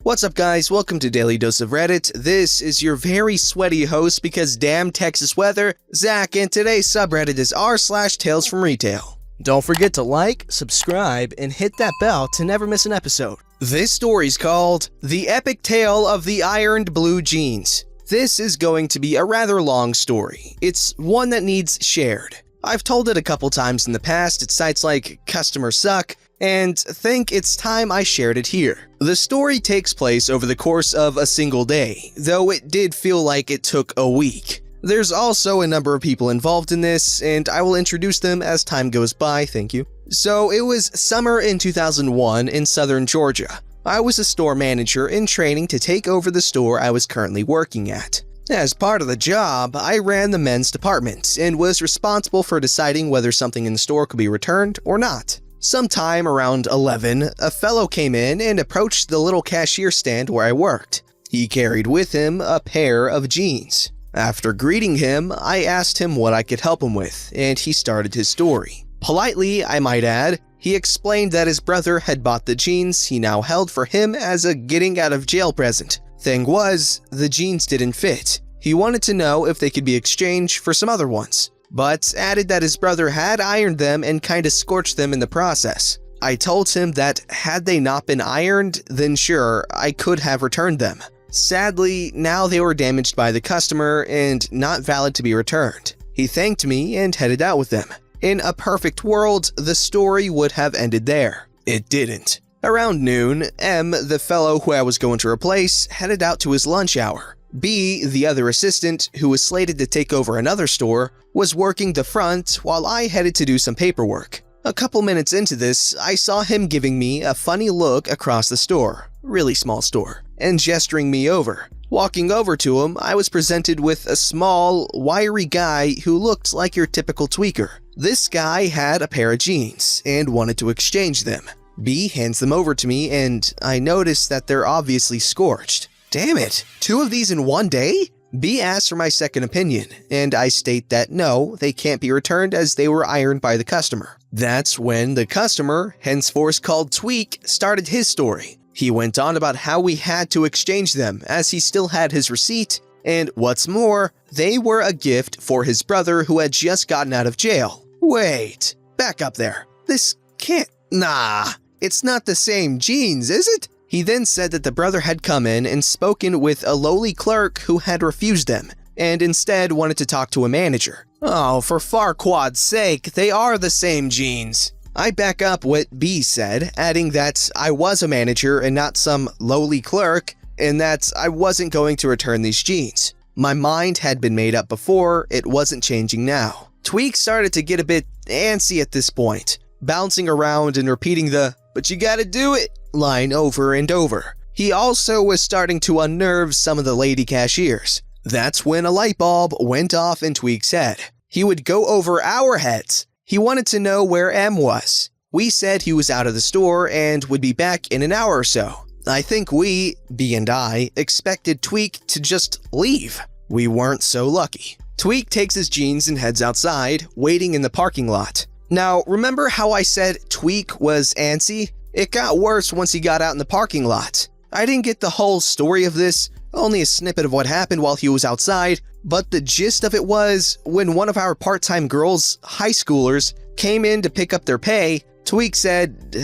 What's up guys, welcome to Daily Dose of Reddit. This is your very sweaty host because damn Texas weather, Zach, and today's subreddit is r/TalesFromRetail. Don't forget to like, subscribe, and hit that bell to never miss an episode. This story's called The Epic Tale of the Ironed Blue Jeans. This is going to be a rather long story. It's one that needs shared. I've told it a couple times in the past at sites like Customer Suck, and think it's time I shared it here. The story takes place over the course of a single day, though it did feel like it took a week. There's also a number of people involved in this, and I will introduce them as time goes by, thank you. So it was summer in 2001 in southern Georgia. I was a store manager in training to take over the store I was currently working at. As part of the job, I ran the men's department and was responsible for deciding whether something in the store could be returned or not. Sometime around 11, a fellow came in and approached the little cashier stand where I worked. He carried with him a pair of jeans. After greeting him, I asked him what I could help him with, and he started his story. Politely, I might add, he explained that his brother had bought the jeans he now held for him as a getting out of jail present. Thing was, the jeans didn't fit. He wanted to know if they could be exchanged for some other ones, but added that his brother had ironed them and kinda scorched them in the process. I told him that had they not been ironed, then sure, I could have returned them. Sadly, now they were damaged by the customer and not valid to be returned. He thanked me and headed out with them. In a perfect world, the story would have ended there. It didn't. Around noon, M, the fellow who I was going to replace, headed out to his lunch hour. B, the other assistant, who was slated to take over another store, was working the front while I headed to do some paperwork. A couple minutes into this, I saw him giving me a funny look across the store, really small store, and gesturing me over. Walking over to him, I was presented with a small, wiry guy who looked like your typical tweaker. This guy had a pair of jeans and wanted to exchange them. B hands them over to me and I noticed that they're obviously scorched. Damn it, 2 of these in one day? B asks for my second opinion, and I state that no, they can't be returned as they were ironed by the customer. That's when the customer, henceforth called Tweak, started his story. He went on about how we had to exchange them as he still had his receipt, and what's more, they were a gift for his brother who had just gotten out of jail. Wait, back up there. This can't… Nah, it's not the same jeans, is it? He then said that the brother had come in and spoken with a lowly clerk who had refused them, and instead wanted to talk to a manager. Oh, for Farquaad's sake, they are the same jeans. I back up what B said, adding that I was a manager and not some lowly clerk, and that I wasn't going to return these jeans. My mind had been made up before, it wasn't changing now. Tweak started to get a bit antsy at this point, bouncing around and repeating the "but you gotta do it" line over and over. He also was starting to unnerve some of the lady cashiers. That's when a light bulb went off in Tweak's head. He would go over our heads. He wanted to know where M was. We said he was out of the store and would be back in an hour or so. I think we, B and I, expected Tweak to just leave. We weren't so lucky. Tweak takes his jeans and heads outside, waiting in the parking lot. Now, remember how I said Tweak was antsy? It got worse once he got out in the parking lot. I didn't get the whole story of this, only a snippet of what happened while he was outside, but the gist of it was, when one of our part-time girls, high schoolers, came in to pick up their pay, Tweak said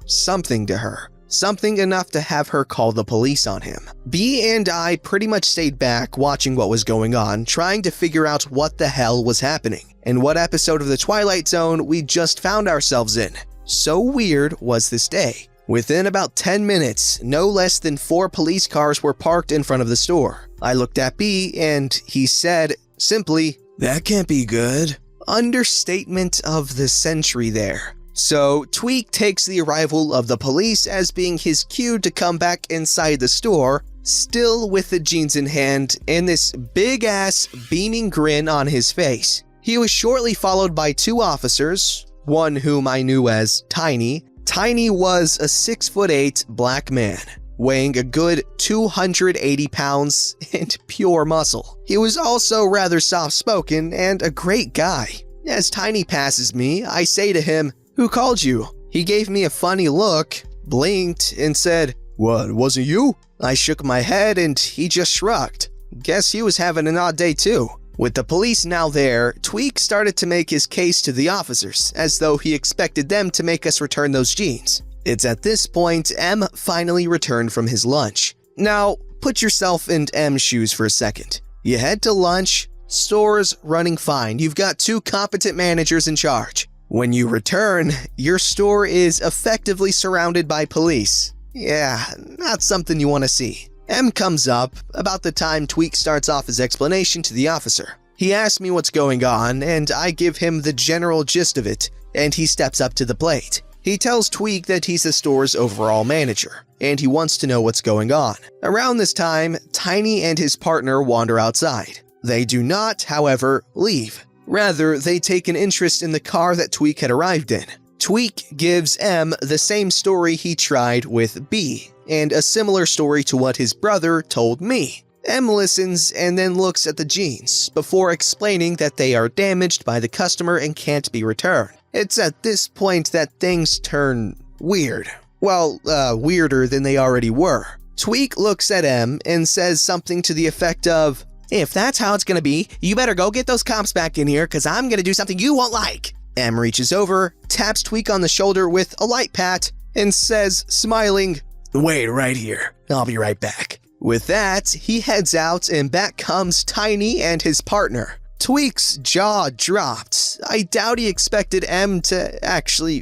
something to her. Something enough to have her call the police on him. B and I pretty much stayed back watching what was going on, trying to figure out what the hell was happening, and what episode of The Twilight Zone we just found ourselves in. So weird was this day. Within about 10 minutes, no less than 4 police cars were parked in front of the store. I looked at B and he said, simply, "That can't be good." Understatement of the century there. So Tweak takes the arrival of the police as being his cue to come back inside the store, still with the jeans in hand and this big-ass beaming grin on his face. He was shortly followed by 2 officers, one whom I knew as Tiny. Tiny was a 6'8" black man, weighing a good 280 pounds and pure muscle. He was also rather soft-spoken and a great guy. As Tiny passes me, I say to him, "Who called you?" He gave me a funny look, blinked, and said, "What, wasn't you?" I shook my head and he just shrugged. Guess he was having an odd day too. With the police now there, Tweak started to make his case to the officers, as though he expected them to make us return those jeans. It's at this point M finally returned from his lunch. Now, put yourself in M's shoes for a second. You head to lunch, store's running fine, you've got 2 competent managers in charge. When you return, your store is effectively surrounded by police. Yeah, not something you want to see. M comes up about the time Tweak starts off his explanation to the officer. He asks me what's going on, and I give him the general gist of it, and he steps up to the plate. He tells Tweak that he's the store's overall manager, and he wants to know what's going on. Around this time, Tiny and his partner wander outside. They do not, however, leave. Rather, they take an interest in the car that Tweak had arrived in. Tweak gives M the same story he tried with B, and a similar story to what his brother told me. M listens and then looks at the jeans, before explaining that they are damaged by the customer and can't be returned. It's at this point that things turn weird. Well, weirder than they already were. Tweak looks at M and says something to the effect of, "If that's how it's gonna be, you better go get those cops back in here, cause I'm gonna do something you won't like." M reaches over, taps Tweak on the shoulder with a light pat, and says, smiling, "Wait right here, I'll be right back." With that, he heads out and back comes Tiny and his partner. Tweak's jaw dropped. I doubt he expected M to actually,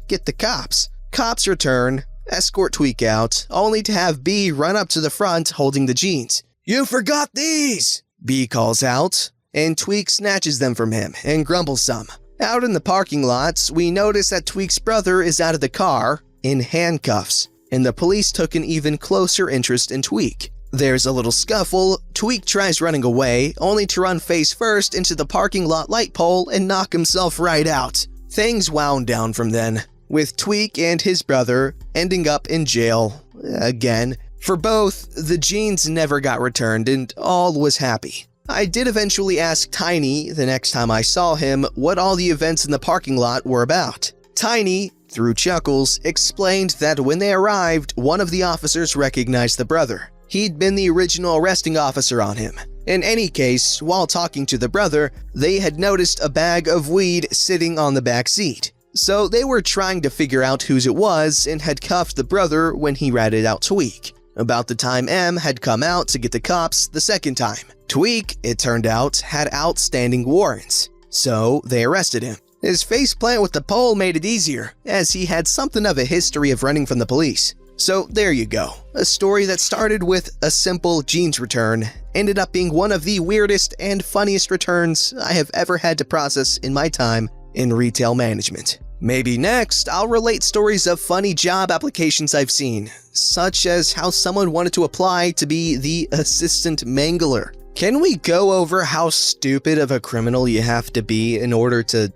get the cops. Cops return, escort Tweak out, only to have B run up to the front holding the jeans. "You forgot these!" B calls out, and Tweak snatches them from him and grumbles some. Out in the parking lot, we notice that Tweak's brother is out of the car, in handcuffs, and the police took an even closer interest in Tweak. There's a little scuffle, Tweak tries running away, only to run face first into the parking lot light pole and knock himself right out. Things wound down from then, with Tweak and his brother ending up in jail again. For both, the jeans never got returned and all was happy. I did eventually ask Tiny, the next time I saw him, what all the events in the parking lot were about. Tiny, through chuckles, explained that when they arrived, one of the officers recognized the brother. He'd been the original arresting officer on him. In any case, while talking to the brother, they had noticed a bag of weed sitting on the back seat. So they were trying to figure out whose it was and had cuffed the brother when he ratted out Tweak. About the time M had come out to get the cops the second time. Tweak, it turned out, had outstanding warrants, so they arrested him. His faceplant with the pole made it easier, as he had something of a history of running from the police. So there you go, a story that started with a simple jeans return, ended up being one of the weirdest and funniest returns I have ever had to process in my time in retail management. Maybe next, I'll relate stories of funny job applications I've seen, such as how someone wanted to apply to be the assistant mangler. Can we go over how stupid of a criminal you have to be in order to...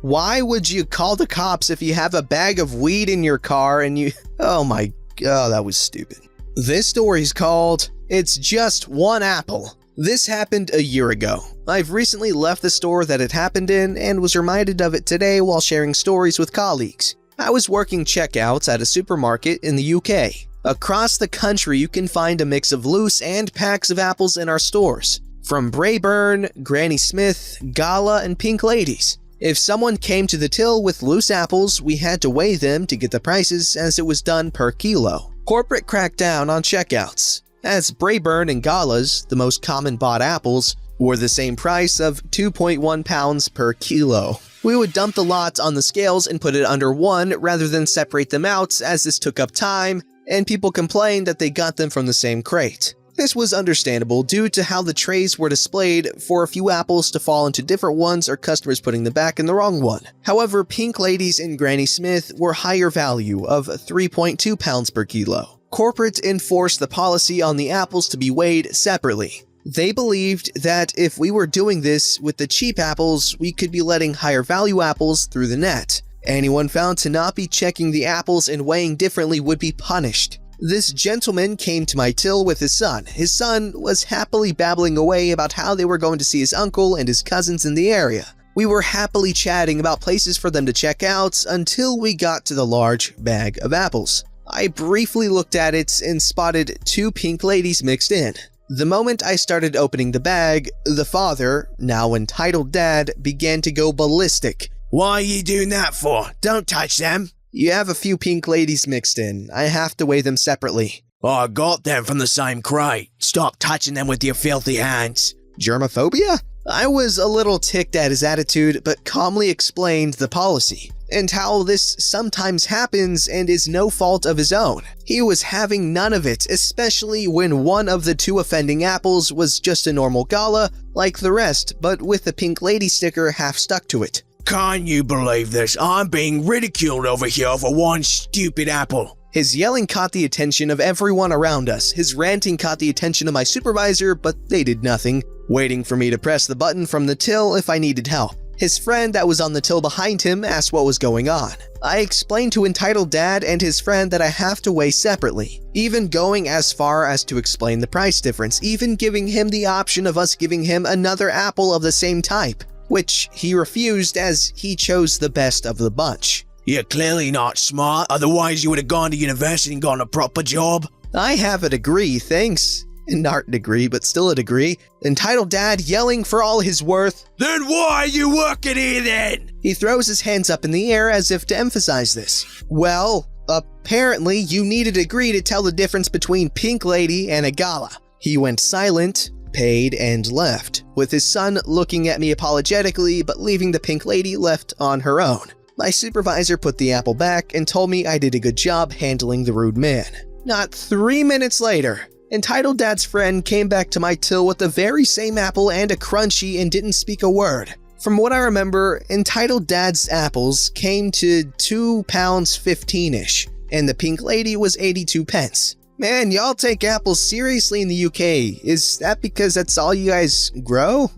Why would you call the cops if you have a bag of weed in your car and you... Oh my god, that was stupid. This story's called, "It's Just One Apple." This happened a year ago. I've recently left the store that it happened in and was reminded of it today while sharing stories with colleagues. I was working checkouts at a supermarket in the UK. Across the country, you can find a mix of loose and packs of apples in our stores, from Braeburn, Granny Smith, Gala, and Pink Ladies. If someone came to the till with loose apples, we had to weigh them to get the prices as it was done per kilo. Corporate cracked down on checkouts, as Braeburn and Gala's, the most common bought apples, were the same price of 2.1 pounds per kilo. We would dump the lot on the scales and put it under 1 rather than separate them out, as this took up time, and people complained that they got them from the same crate. This was understandable due to how the trays were displayed for a few apples to fall into different ones or customers putting them back in the wrong one. However, Pink Ladies and Granny Smith were higher value of 3.2 pounds per kilo. Corporate enforced the policy on the apples to be weighed separately. They believed that if we were doing this with the cheap apples, we could be letting higher value apples through the net. Anyone found to not be checking the apples and weighing differently would be punished. This gentleman came to my till with his son. His son was happily babbling away about how they were going to see his uncle and his cousins in the area. We were happily chatting about places for them to check out until we got to the large bag of apples. I briefly looked at it and spotted 2 pink ladies mixed in. The moment I started opening the bag, the father, now entitled dad, began to go ballistic. Why are you doing that for? Don't touch them. You have a few pink ladies mixed in. I have to weigh them separately. I got them from the same crate. Stop touching them with your filthy hands. Germophobia? I was a little ticked at his attitude, but calmly explained the policy, and how this sometimes happens and is no fault of his own. He was having none of it, especially when one of the 2 offending apples was just a normal gala, like the rest, but with the pink lady sticker half stuck to it. Can you believe this? I'm being ridiculed over here for one stupid apple. His yelling caught the attention of everyone around us. His ranting caught the attention of my supervisor, but they did nothing, waiting for me to press the button from the till if I needed help. His friend that was on the till behind him asked what was going on. I explained to entitled dad and his friend that I have to weigh separately, even going as far as to explain the price difference, even giving him the option of us giving him another apple of the same type, which he refused as he chose the best of the bunch. You're clearly not smart, otherwise you would have gone to university and gotten a proper job. I have a degree, thanks. An art degree, but still a degree. Entitled dad yelling for all his worth. Then why are you working here then? He throws his hands up in the air as if to emphasize this. Well, apparently you need a degree to tell the difference between pink lady and a gala. He went silent, paid, and left, with his son looking at me apologetically but leaving the pink lady left on her own. My supervisor put the apple back and told me I did a good job handling the rude man. Not 3 minutes later, entitled dad's friend came back to my till with the very same apple and a crunchie and didn't speak a word. From what I remember, entitled dad's apples came to £2.15-ish, and the pink lady was 82 pence. Man, y'all take apples seriously in the UK. Is that because that's all you guys grow?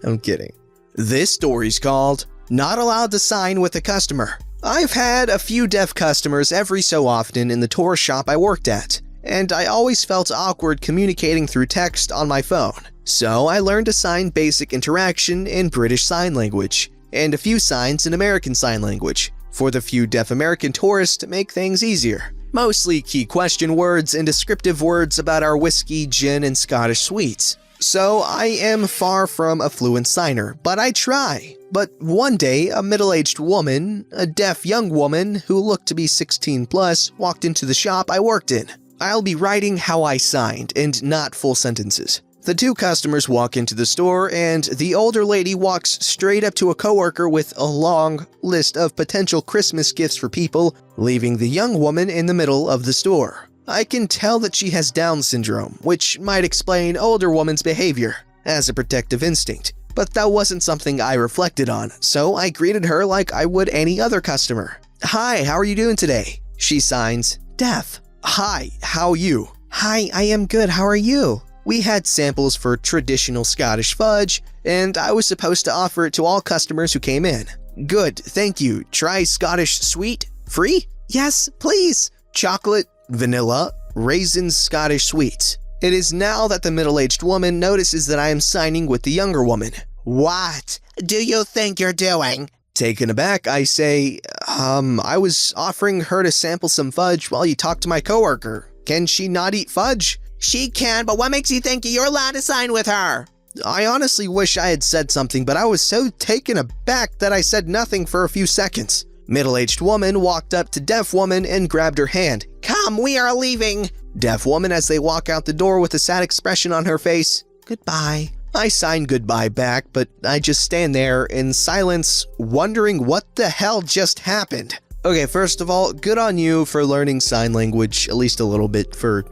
I'm kidding. This story's called Not Allowed to Sign with a Customer. I've had a few deaf customers every so often in the tour shop I worked at, and I always felt awkward communicating through text on my phone. So I learned to sign basic interaction in British Sign Language, and a few signs in American Sign Language, for the few deaf American tourists to make things easier. Mostly key question words and descriptive words about our whiskey, gin, and Scottish sweets. So I am far from a fluent signer, but I try. But one day, a middle-aged woman, a deaf young woman who looked to be 16 plus, walked into the shop I worked in. I'll be writing how I signed and not full sentences. The 2 customers walk into the store and the older lady walks straight up to a coworker with a long list of potential Christmas gifts for people, leaving the young woman in the middle of the store. I can tell that she has Down syndrome, which might explain older woman's behavior as a protective instinct. But that wasn't something I reflected on, so I greeted her like I would any other customer. Hi, how are you doing today? She signs, deaf. Hi, how are you? Hi, I am good, how are you? We had samples for traditional Scottish fudge, and I was supposed to offer it to all customers who came in. Good, thank you. Try Scottish sweet? Free? Yes, please. Chocolate, vanilla, raisins, Scottish sweets. It is now that the middle-aged woman notices that I am signing with the younger woman. What do you think you're doing? Taken aback, I say, I was offering her to sample some fudge while you talk to my coworker. Can she not eat fudge? She can, but what makes you think you're allowed to sign with her? I honestly wish I had said something, but I was so taken aback that I said nothing for a few seconds. Middle-aged woman walked up to deaf woman and grabbed her hand. Come, we are leaving. Deaf woman as they walk out the door with a sad expression on her face. Goodbye. I sign goodbye back, but I just stand there in silence, wondering what the hell just happened. Okay, first of all, good on you for learning sign language, at least a little bit for,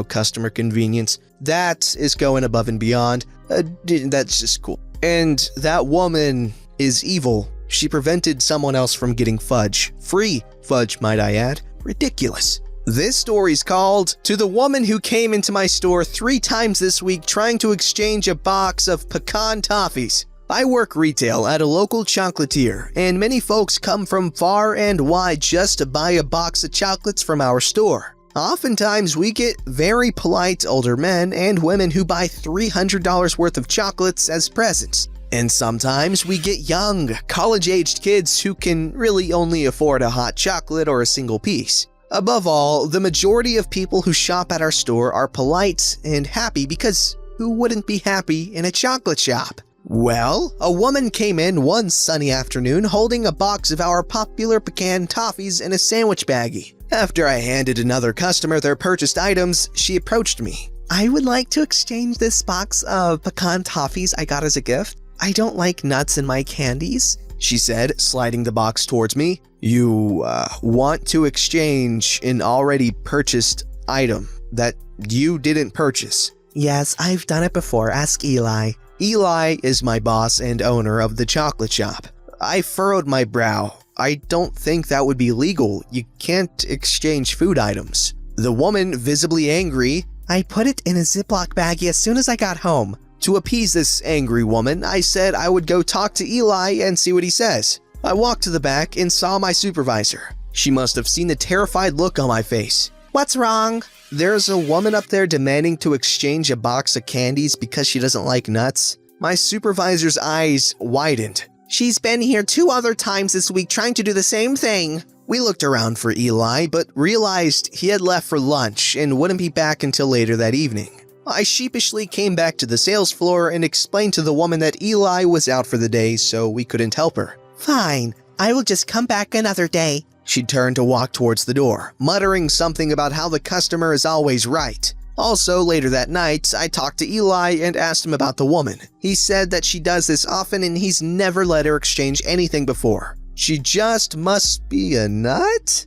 customer convenience. That is going above and beyond. That's just cool. And that woman is evil. She prevented someone else from getting fudge. Free fudge, might I add. Ridiculous. This story's called To the Woman Who Came Into My Store 3 times this week trying to exchange a box of pecan toffees. I work retail at a local chocolatier, and many folks come from far and wide just to buy a box of chocolates from our store. Oftentimes, we get very polite older men and women who buy $300 worth of chocolates as presents. And sometimes we get young, college-aged kids who can really only afford a hot chocolate or a single piece. Above all, the majority of people who shop at our store are polite and happy because who wouldn't be happy in a chocolate shop? Well, a woman came in one sunny afternoon holding a box of our popular pecan toffees in a sandwich baggie. After I handed another customer their purchased items, she approached me. I would like to exchange this box of pecan toffees I got as a gift. I don't like nuts in my candies, she said, sliding the box towards me. You want to exchange an already purchased item that you didn't purchase? Yes, I've done it before. Ask Eli. Eli is my boss and owner of the chocolate shop. I furrowed my brow. I don't think that would be legal. You can't exchange food items. The woman, visibly angry, I put it in a Ziploc baggie as soon as I got home. To appease this angry woman, I said I would go talk to Eli and see what he says. I walked to the back and saw my supervisor. She must have seen the terrified look on my face. What's wrong? There's a woman up there demanding to exchange a box of candies because she doesn't like nuts. My supervisor's eyes widened. She's been here 2 other times this week trying to do the same thing. We looked around for Eli, but realized he had left for lunch and wouldn't be back until later that evening. I sheepishly came back to the sales floor and explained to the woman that Eli was out for the day, so we couldn't help her. Fine, I will just come back another day. She turned to walk towards the door, muttering something about how the customer is always right. Also, later that night, I talked to Eli and asked him about the woman. He said that she does this often and he's never let her exchange anything before. She just must be a nut?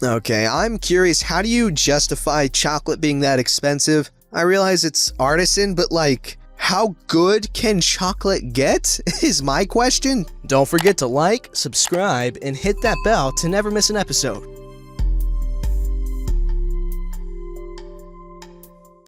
Okay, I'm curious, how do you justify chocolate being that expensive? I realize it's artisan, but how good can chocolate get? Is my question. Don't forget to like, subscribe, and hit that bell to never miss an episode.